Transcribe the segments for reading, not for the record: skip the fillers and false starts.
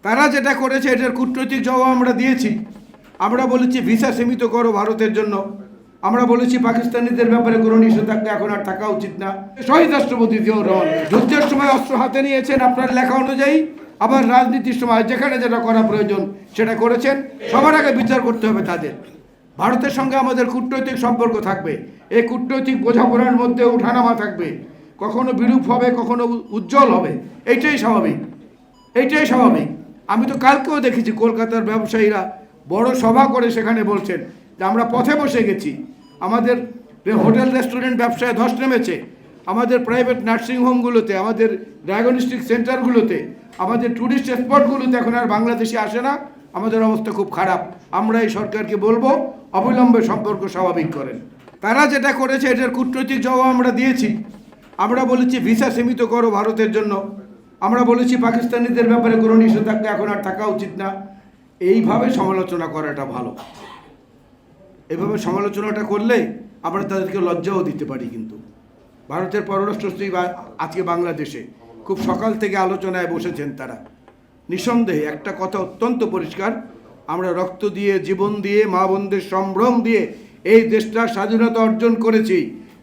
তারা যেটা করেছে এটার কূটনৈতিক জবাব আমরা দিয়েছি। আমরা বলেছি ভিসা সীমিত করো ভারতের জন্য। আমরা বলেছি পাকিস্তানিদের ব্যাপারে কোনো নিষেধাজ্ঞা এখন আর থাকা উচিত না। শহীদ রাষ্ট্রপতি জিয়াউর রহমান যুদ্ধের সময় অস্ত্র হাতে নিয়েছেন আপনার লেখা অনুযায়ী, আবার রাজনীতির সময় যেখানে যেটা করা প্রয়োজন সেটা করেছেন। সবার আগে বিচার করতে হবে তাদের। ভারতের সঙ্গে আমাদের কূটনৈতিক সম্পর্ক থাকবে, এই কূটনৈতিক বোঝাপড়ার মধ্যে ওঠানামা থাকবে, কখনো বিরূপ হবে, কখনো উজ্জ্বল হবে, এইটাই স্বাভাবিক, এইটাই স্বাভাবিক। আমি তো কালকেও দেখেছি কলকাতার ব্যবসায়ীরা বড় সভা করে সেখানে বলছেন যে আমরা পথে বসে গেছি, আমাদের হোটেল রেস্টুরেন্ট ব্যবসায় ধস নেমেছে, আমাদের প্রাইভেট নার্সিংহোমগুলোতে, আমাদের ডায়াগনস্টিক সেন্টারগুলোতে, আমাদের ট্যুরিস্ট স্পটগুলোতে এখন আর বাংলাদেশি আসে না, আমাদের অবস্থা খুব খারাপ। আমরা এই সরকারকে বলবো অবিলম্বে সম্পর্ক স্বাভাবিক করেন। তারা যেটা করেছে এটার কূটনৈতিক জবাব আমরা দিয়েছি। আমরা বলেছি ভিসা সীমিত করো ভারতের জন্য। আমরা বলেছি পাকিস্তানিদের ব্যাপারে কোনো নিষেধাজ্ঞা এখন আর থাকা উচিত না। এইভাবে সমালোচনা করাটা ভালো। এভাবে সমালোচনাটা করলে আমরা তাদেরকে লজ্জাও দিতে পারি। কিন্তু ভারতের পররাষ্ট্র সচিব আজকে বাংলাদেশে খুব সকাল থেকে আলোচনায় বসেছেন। তারা নিঃসন্দেহে একটা কথা অত্যন্ত পরিষ্কার, আমরা রক্ত দিয়ে, জীবন দিয়ে, মা বোনদের সম্ভ্রম দিয়ে এই দেশটার স্বাধীনতা অর্জন করেছি।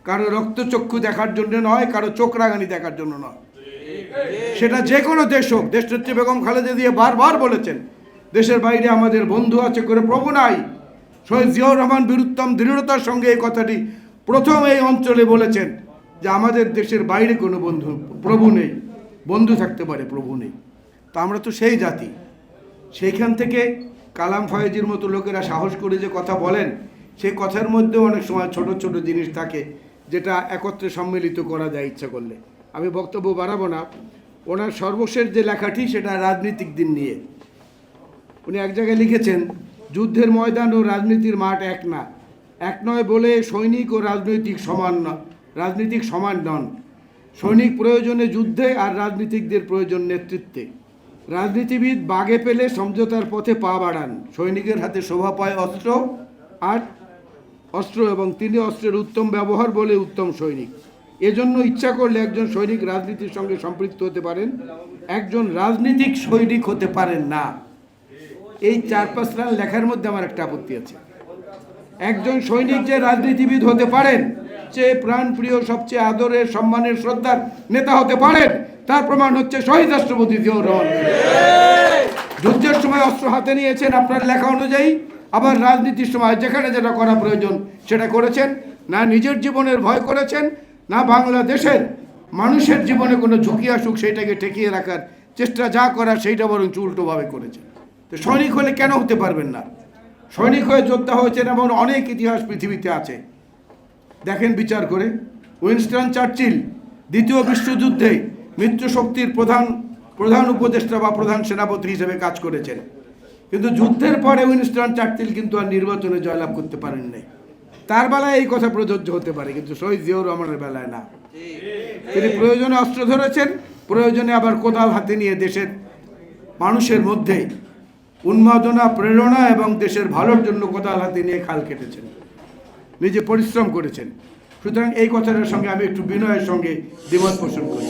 কারো রক্তচক্ষু দেখার জন্য নয়, কারো চোখ রাগানি দেখার জন্য নয়। সেটা যে কোনো দেশ হোক। দেশনেত্রী বেগম খালেদা জিয়া বারবার বলেছেন দেশের বাইরে আমাদের বন্ধু আছে, করে প্রভু নাই। শহীদ জিয়াউর রহমান বীরুত্তম দৃঢ়তার সঙ্গে এই কথাটি প্রথম এই অঞ্চলে বলেছেন যে আমাদের দেশের বাইরে কোনো বন্ধু প্রভু নেই। বন্ধু থাকতে পারে, প্রভু নেই। তা আমরা তো সেই জাতি। সেইখান থেকে কালাম ফয়েজির মতো লোকেরা সাহস করে যে কথা বলেন, সেই কথার মধ্যেও অনেক সময় ছোট ছোট জিনিস থাকে যেটা একত্রে সম্মিলিত করা যায় ইচ্ছা করলে। আমি বক্তব্য বাড়াবো না। ওনার সর্বশেষ যে লেখাটি সেটা রাজনীতিক দিন নিয়ে। উনি এক জায়গায় লিখেছেন, যুদ্ধের ময়দান ও রাজনীতির মাঠ এক না, এক নয় বলে সৈনিক ও রাজনৈতিক সমান নন। সৈনিক প্রয়োজনে যুদ্ধে, আর রাজনীতিকদের প্রয়োজন নেতৃত্বে। রাজনীতিবিদ বাগে পেলে সমঝোতার পথে পা বাড়ান। সৈনিকের হাতে শোভা পায় অস্ত্র এবং তিনি অস্ত্রের উত্তম ব্যবহার বলে উত্তম সৈনিক। এজন্য ইচ্ছা করলে একজন সৈনিক রাজনীতির সঙ্গে সম্পৃক্ত হতে পারেন, একজন রাজনীতিক সৈনিক হতে পারেন না। এই 4-5 লাইন লেখার মধ্যে আমার একটা আপত্তি আছে। একজন সৈনিক যে রাজনীতিবিদ হতে পারেন, চেয়ে প্রাণপ্রিয়, সবচেয়ে আদরের, সম্মানের, শ্রদ্ধার নেতা হতে পারেন, তার প্রমাণ হচ্ছে শহীদ রাষ্ট্রপতি জিয়াউর রহমান। যুদ্ধের সময় অস্ত্র হাতে নিয়েছেন আপনার লেখা অনুযায়ী, আবার রাজনীতির সময় যেখানে যেটা করা প্রয়োজন সেটা করেছেন। না নিজের জীবনের ভয় করেছেন, না বাংলাদেশের মানুষের জীবনে কোনো ঝুঁকি আসুক সেইটাকে ঠেকিয়ে রাখার চেষ্টা যা করার সেইটা বরং উল্টোভাবে করেছেন। তো সৈনিক হলে কেন হতে পারবেন না? সৈনিক হয়ে যোদ্ধা হয়েছেন এমন অনেক ইতিহাস পৃথিবীতে আছে। দেখেন বিচার করে, উইনস্টন চার্চিল দ্বিতীয় বিশ্বযুদ্ধে মিত্রশক্তির প্রধান উপদেষ্টা বা প্রধান সেনাপতি হিসেবে কাজ করেছেন। কিন্তু যুদ্ধের পরে উইনস্টন চার্চিল কিন্তু আর নির্বাচনে জয়লাভ করতে পারেন নাই। তার বেলায় এই কথা প্রযোজ্য হতে পারে, কিন্তু শহীদ জিয়াউর রহমানের বেলায় না। তিনি প্রয়োজনে অস্ত্র ধরেছেন, প্রয়োজনে আবার কোদাল হাতে নিয়ে দেশের মানুষের মধ্যে উন্মাদনা, প্রেরণা এবং দেশের ভালোর জন্য কোদাল হাতে নিয়ে খাল কেটেছেন, নিজে পরিশ্রম করেছেন। সুতরাং এই কথাটার সঙ্গে আমি একটু বিনয়ের সঙ্গে দ্বিমত পোষণ করি।